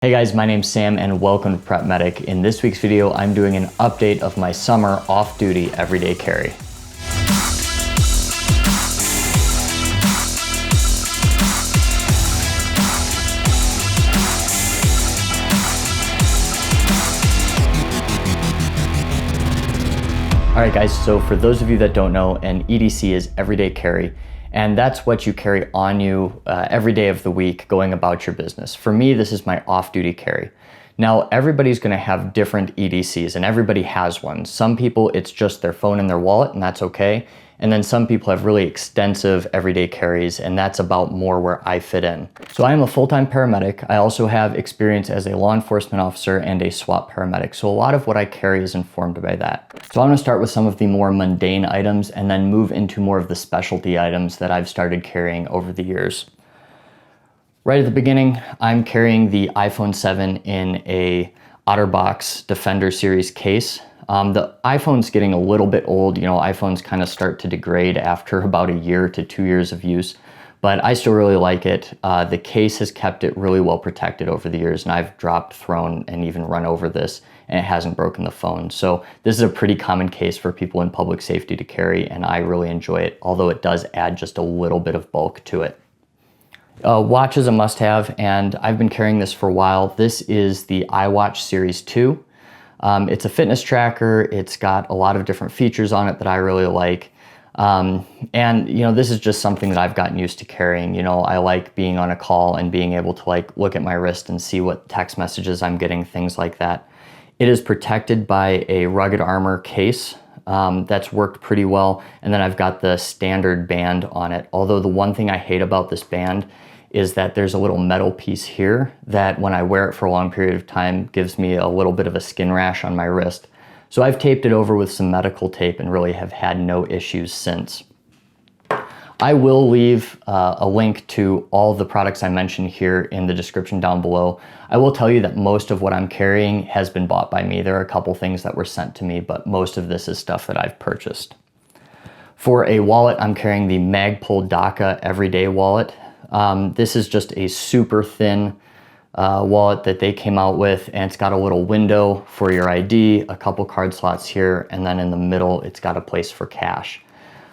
Hey guys, my name's Sam and welcome to Prepmedic. In this week's video, I'm doing an update of my summer off-duty everyday carry. Alright guys, so for those of you that don't know, an EDC is everyday carry. And that's what you carry on you every day of the week going about your business. For me, this is my off-duty carry. Now, everybody's gonna have different EDCs and everybody has one. Some people, it's just their phone and their wallet and that's okay. And then some people have really extensive everyday carries and that's about more where I fit in. So I am a full-time paramedic. I also have experience as a law enforcement officer and a SWAT paramedic. So a lot of what I carry is informed by that. So I'm gonna start with some of the more mundane items and then move into more of the specialty items that I've started carrying over the years. Right at the beginning, I'm carrying the iPhone 7 in a OtterBox Defender series case. The iPhone's getting a little bit old. You know, iPhones kind of start to degrade after about a year to 2 years of use, but I still really like it. The case has kept it really well protected over the years, and I've dropped, thrown, and even run over this, and it hasn't broken the phone. So this is a pretty common case for people in public safety to carry, and I really enjoy it, although it does add just a little bit of bulk to it. Watch is a must-have, and I've been carrying this for a while. This is the iWatch Series 2. It's a fitness tracker. It's got a lot of different features on it that I really like. And you know, this is just something that I've gotten used to carrying. You know, I like being on a call and being able to like look at my wrist and see what text messages I'm getting, things like that. It is protected by a rugged armor case. That's worked pretty well. And then I've got the standard band on it. Although the one thing I hate about this band is that there's a little metal piece here that when I wear it for a long period of time gives me a little bit of a skin rash on my wrist. So I've taped it over with some medical tape and really have had no issues since. I will leave a link to all the products I mentioned here in the description down below. I will tell you that most of what I'm carrying has been bought by me. There are a couple things that were sent to me, but most of this is stuff that I've purchased. For a wallet, I'm carrying the Magpul DACA Everyday Wallet. This is just a super thin wallet that they came out with, and it's got a little window for your ID, a couple card slots here, and then in the middle it's got a place for cash.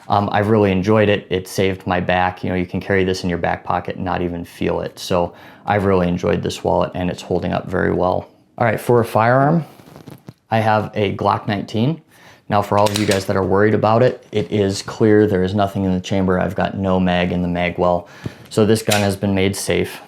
I've really enjoyed it. It saved my back. You know, you can carry this in your back pocket and not even feel it. So I've really enjoyed this wallet and it's holding up very well. All right, for a firearm, I have a Glock 19. Now for all of you guys that are worried about it, it is clear. There is nothing in the chamber. I've got no mag in the mag well. So this gun has been made safe.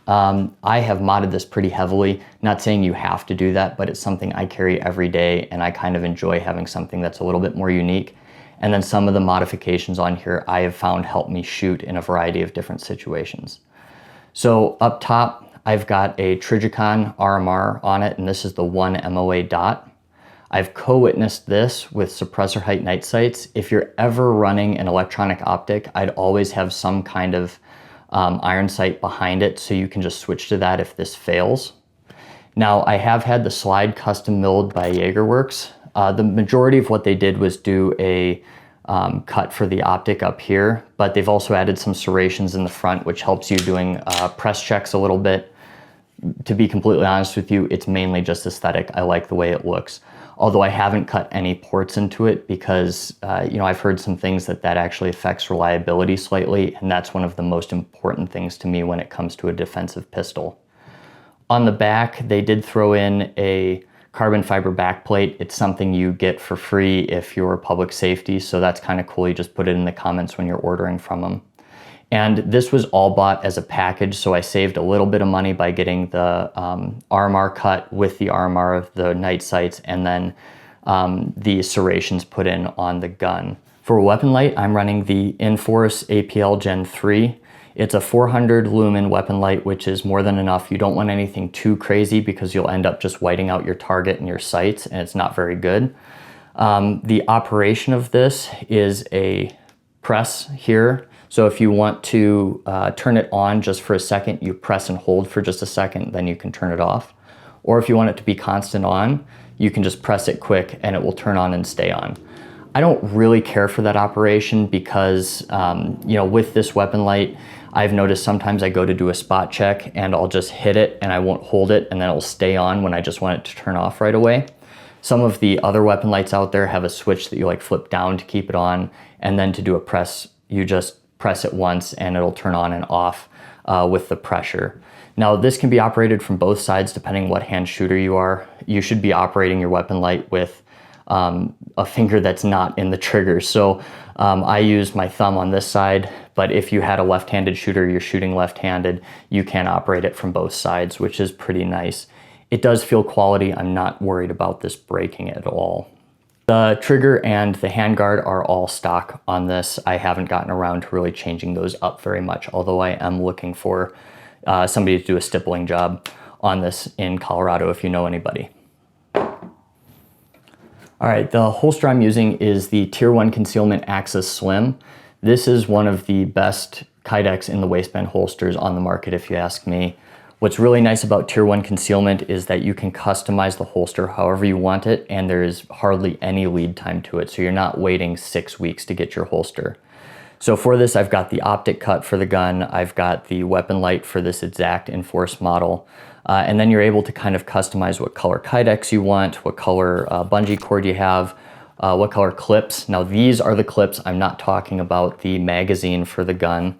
I have modded this pretty heavily. Not saying you have to do that, but it's something I carry every day and I kind of enjoy having something that's a little bit more unique. And then some of the modifications on here I have found help me shoot in a variety of different situations. So up top, I've got a Trijicon RMR on it, and this is the 1 MOA dot. I've co-witnessed this with suppressor height night sights. If you're ever running an electronic optic, I'd always have some kind of iron sight behind it so you can just switch to that if this fails. Now I have had the slide custom milled by Jaegerworks. The majority of what they did was do a cut for the optic up here, but they've also added some serrations in the front, which helps you doing press checks a little bit. To be completely honest with you, it's mainly just aesthetic. I like the way it looks. Although I haven't cut any ports into it because, you know, I've heard some things that actually affects reliability slightly, and that's one of the most important things to me when it comes to a defensive pistol. On the back, they did throw in a carbon fiber backplate. It's something you get for free if you're public safety, so that's kind of cool. You just put it in the comments when you're ordering from them. And this was all bought as a package, so I saved a little bit of money by getting the RMR cut with the RMR, the night sights, and then the serrations put in on the gun. For a weapon light, I'm running the Inforce APL Gen 3. It's a 400 lumen weapon light, which is more than enough. You don't want anything too crazy because you'll end up just whiting out your target and your sights, and it's not very good. The operation of this is a press here. So if you want to turn it on just for a second, you press and hold for just a second, then you can turn it off. Or if you want it to be constant on, you can just press it quick and it will turn on and stay on. I don't really care for that operation because, you know, with this weapon light, I've noticed sometimes I go to do a spot check and I'll just hit it and I won't hold it, and then it'll stay on when I just want it to turn off right away. Some of the other weapon lights out there have a switch that you like flip down to keep it on, and then to do a press, you just press it once and it'll turn on and off with the pressure. Now this can be operated from both sides depending what hand shooter you are. You should be operating your weapon light with a finger that's not in the trigger. So I use my thumb on this side, but if you had a left-handed shooter, you're shooting left-handed, you can operate it from both sides, which is pretty nice. It does feel quality. I'm not worried about this breaking at all. The trigger and the handguard are all stock on this. I haven't gotten around to really changing those up very much, although I am looking for somebody to do a stippling job on this in Colorado if you know anybody. All right, the holster I'm using is the Tier 1 Concealment Axis Slim. This is one of the best Kydex in the waistband holsters on the market if you ask me. What's really nice about Tier 1 concealment is that you can customize the holster however you want it, and there is hardly any lead time to it, so you're not waiting 6 weeks to get your holster. So for this, I've got the optic cut for the gun, I've got the weapon light for this exact Enforce model, and then you're able to kind of customize what color Kydex you want, what color bungee cord you have, what color clips. Now these are the clips, I'm not talking about the magazine for the gun.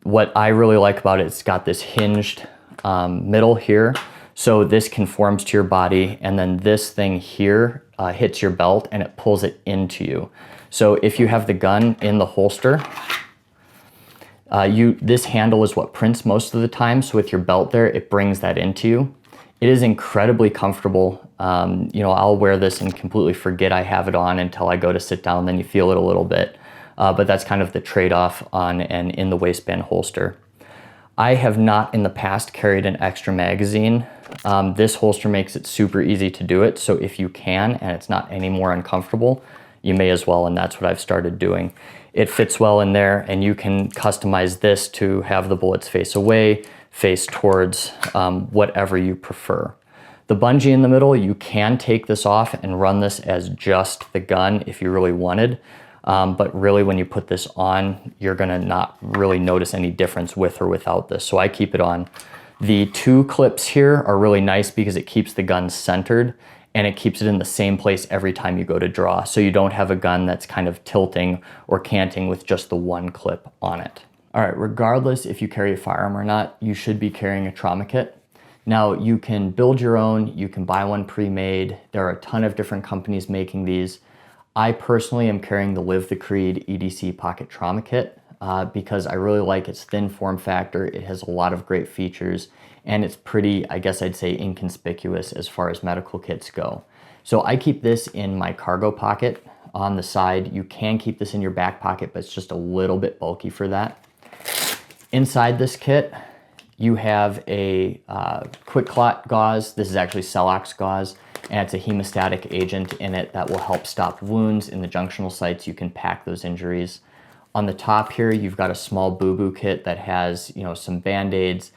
What I really like about it, it's got this hinged middle here. So this conforms to your body, and then this thing here hits your belt and it pulls it into you. So if you have the gun in the holster, this handle is what prints most of the time. So with your belt there, it brings that into you. It is incredibly comfortable. You know, I'll wear this and completely forget I have it on until I go to sit down, then you feel it a little bit. But that's kind of the trade-off on an in the waistband holster. I have not in the past carried an extra magazine. This holster makes it super easy to do it. So if you can, and it's not any more uncomfortable, you may as well, and that's what I've started doing. It fits well in there, and you can customize this to have the bullets face away, face towards whatever you prefer. The bungee in the middle, you can take this off and run this as just the gun if you really wanted. But really when you put this on, you're gonna not really notice any difference with or without this. So I keep it on. The two clips here are really nice because it keeps the gun centered and it keeps it in the same place every time you go to draw. So you don't have a gun that's kind of tilting or canting with just the one clip on it. All right, regardless if you carry a firearm or not, you should be carrying a trauma kit. Now you can build your own, you can buy one pre-made. There are a ton of different companies making these. I personally am carrying the Live the Creed EDC Pocket Trauma Kit because I really like its thin form factor. It has a lot of great features and it's pretty, I guess I'd say, inconspicuous as far as medical kits go. So I keep this in my cargo pocket on the side. You can keep this in your back pocket, but it's just a little bit bulky for that. Inside this kit, you have a quick clot gauze. This is actually Celox gauze, and it's a hemostatic agent in it that will help stop wounds in the junctional sites. You can pack those injuries. On the top here, you've got a small boo-boo kit that has, you know, some Band-Aids,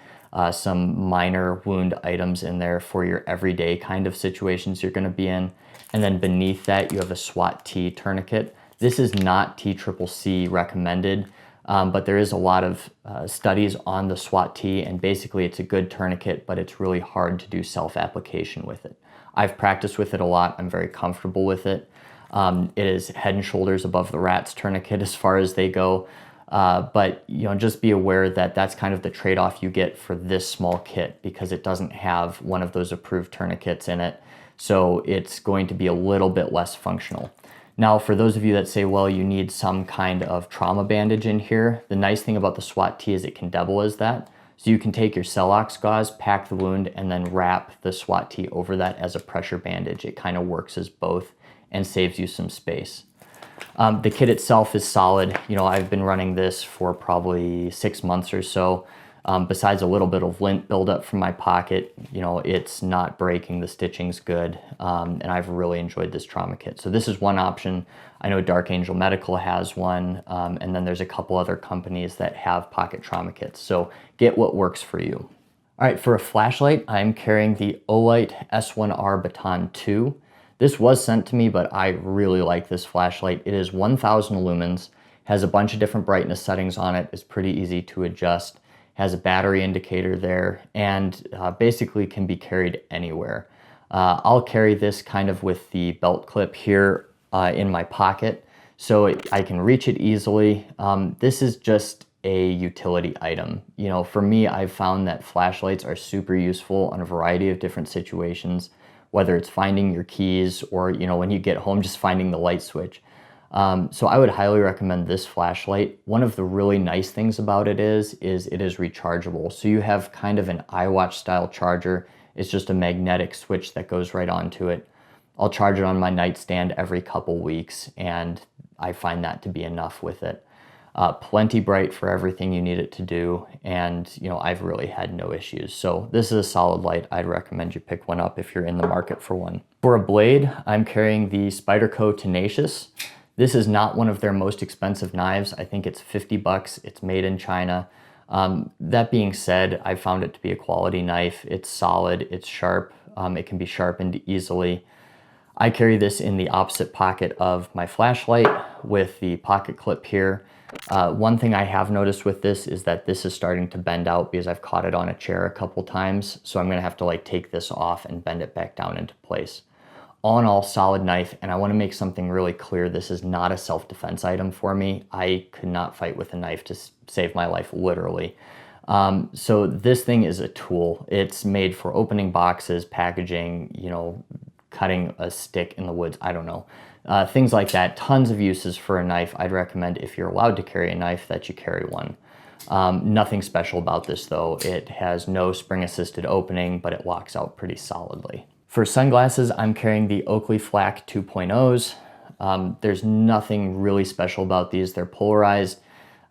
some minor wound items in there for your everyday kind of situations you're gonna be in. And then beneath that, you have a SWAT T tourniquet. This is not TCCC recommended, but there is a lot of studies on the SWAT T, and basically it's a good tourniquet, but it's really hard to do self-application with it. I've practiced with it a lot. I'm very comfortable with it. It is head and shoulders above the RATS tourniquet as far as they go. But you know, just be aware that that's kind of the trade-off you get for this small kit because it doesn't have one of those approved tourniquets in it. So it's going to be a little bit less functional. Now, for those of you that say, well, you need some kind of trauma bandage in here, the nice thing about the SWAT T is it can double as that. So you can take your Celox gauze, pack the wound, and then wrap the SWAT T over that as a pressure bandage. It kind of works as both and saves you some space. The kit itself is solid. You know, I've been running this for probably 6 months or so. Besides a little bit of lint buildup from my pocket, you know, it's not breaking, the stitching's good, and I've really enjoyed this trauma kit. So this is one option. I know Dark Angel Medical has one, and then there's a couple other companies that have pocket trauma kits. So get what works for you. All right, for a flashlight, I'm carrying the Olight S1R Baton 2. This was sent to me, but I really like this flashlight. It is 1,000 lumens. Has a bunch of different brightness settings on it. It's pretty easy to adjust. Has a battery indicator there, and basically can be carried anywhere. I'll carry this kind of with the belt clip here in my pocket, so I can reach it easily. This is just a utility item. You know, for me, I've found that flashlights are super useful in a variety of different situations, whether it's finding your keys or, you know, when you get home, just finding the light switch. So I would highly recommend this flashlight. One of the really nice things about it is it is rechargeable. So you have kind of an iWatch style charger. It's just a magnetic switch that goes right onto it. I'll charge it on my nightstand every couple weeks, and I find that to be enough with it. Plenty bright for everything you need it to do, and you know, I've really had no issues. So this is a solid light. I'd recommend you pick one up if you're in the market for one. For a blade, I'm carrying the Spyderco Tenacious. This is not one of their most expensive knives. I think it's 50 bucks. It's made in China. That being said, I found it to be a quality knife. It's solid, it's sharp, it can be sharpened easily. I carry this in the opposite pocket of my flashlight with the pocket clip here. One thing I have noticed with this is that this is starting to bend out because I've caught it on a chair a couple times. So I'm gonna have to like take this off and bend it back down into place. All in all, solid knife, and I wanna make something really clear. This is not a self-defense item for me. I could not fight with a knife to save my life, literally. So this thing is a tool. It's made for opening boxes, packaging, you know, cutting a stick in the woods, I don't know. Things like that, tons of uses for a knife. I'd recommend if you're allowed to carry a knife that you carry one. Nothing special about this though. It has no spring-assisted opening, but it locks out pretty solidly. For sunglasses, I'm carrying the Oakley Flak 2.0s. There's nothing really special about these. They're polarized.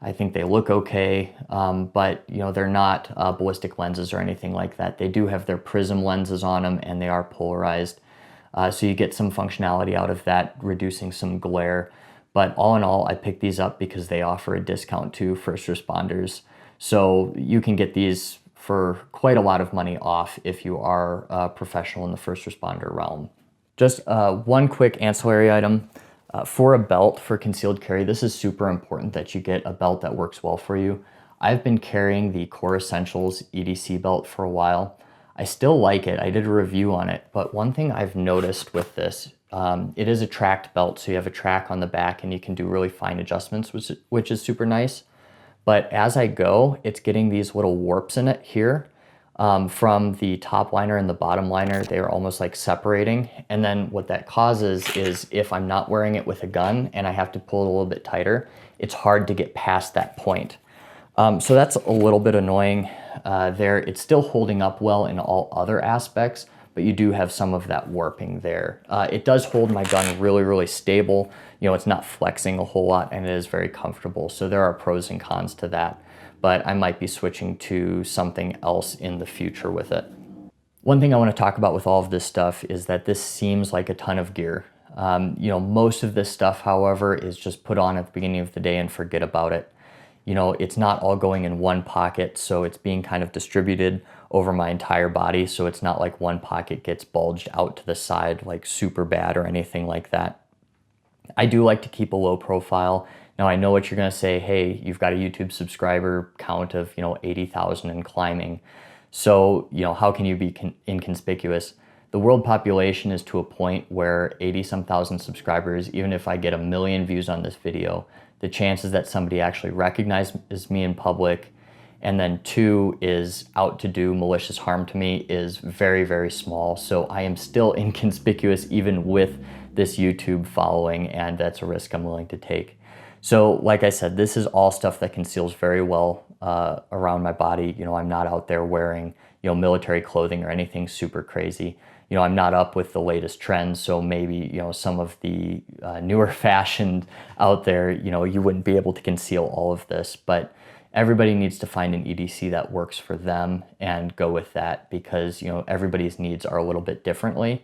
I think they look okay, but you know, they're not ballistic lenses or anything like that. They do have their prism lenses on them, and they are polarized. So you get some functionality out of that, reducing some glare. But all in all, I picked these up because they offer a discount to first responders. So you can get these for quite a lot of money off if you are a professional in the first responder realm. Just one quick ancillary item. For a belt for concealed carry, this is super important that you get a belt that works well for you. I've been carrying the Core Essentials EDC belt for a while. I still like it. I did a review on it, but one thing I've noticed with this, it is a tracked belt, so you have a track on the back and you can do really fine adjustments, which is super nice. But as I go, it's getting these little warps in it here. From the top liner and the bottom liner, they are almost like separating. And then what that causes is if I'm not wearing it with a gun and I have to pull it a little bit tighter, it's hard to get past that point. So that's a little bit annoying there. It's still holding up well in all other aspects, but you do have some of that warping there. It does hold my gun really, really stable. You know, it's not flexing a whole lot, and it is very comfortable. So there are pros and cons to that, but I might be switching to something else in the future with it. One thing I want to talk about with all of this stuff is that this seems like a ton of gear. You know, most of this stuff, however, is just put on at the beginning of the day and forget about it. You know, it's not all going in one pocket, so it's being kind of distributed over my entire body, so it's not like one pocket gets bulged out to the side like super bad or anything like that. I do like to keep a low profile. Now I know what you're gonna say, hey, you've got a YouTube subscriber count of, you know, 80,000 and climbing. So, you know, how can you be inconspicuous? The world population is to a point where 80-some thousand subscribers, even if I get 1 million views on this video, the chances that somebody actually recognizes me in public and then 2 is out to do malicious harm to me is very, very small. So I am still inconspicuous even with this YouTube following, and that's a risk I'm willing to take. So like I said, this is all stuff that conceals very well around my body. You know, I'm not out there wearing, you know, military clothing or anything super crazy. You know, I'm not up with the latest trends, so maybe, you know, some of the newer fashion out there, you know, you wouldn't be able to conceal all of this, but everybody needs to find an EDC that works for them and go with that, because, you know, everybody's needs are a little bit differently.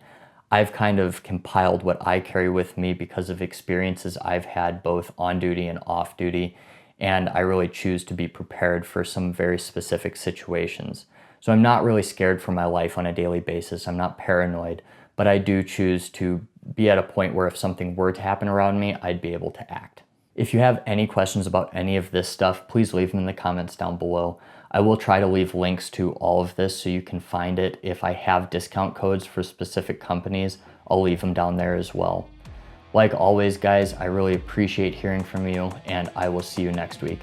I've kind of compiled what I carry with me because of experiences I've had both on duty and off duty, and I really choose to be prepared for some very specific situations. So I'm not really scared for my life on a daily basis. I'm not paranoid, but I do choose to be at a point where if something were to happen around me, I'd be able to act. If you have any questions about any of this stuff, please leave them in the comments down below. I will try to leave links to all of this so you can find it. If I have discount codes for specific companies, I'll leave them down there as well. Like always, guys, I really appreciate hearing from you, and I will see you next week.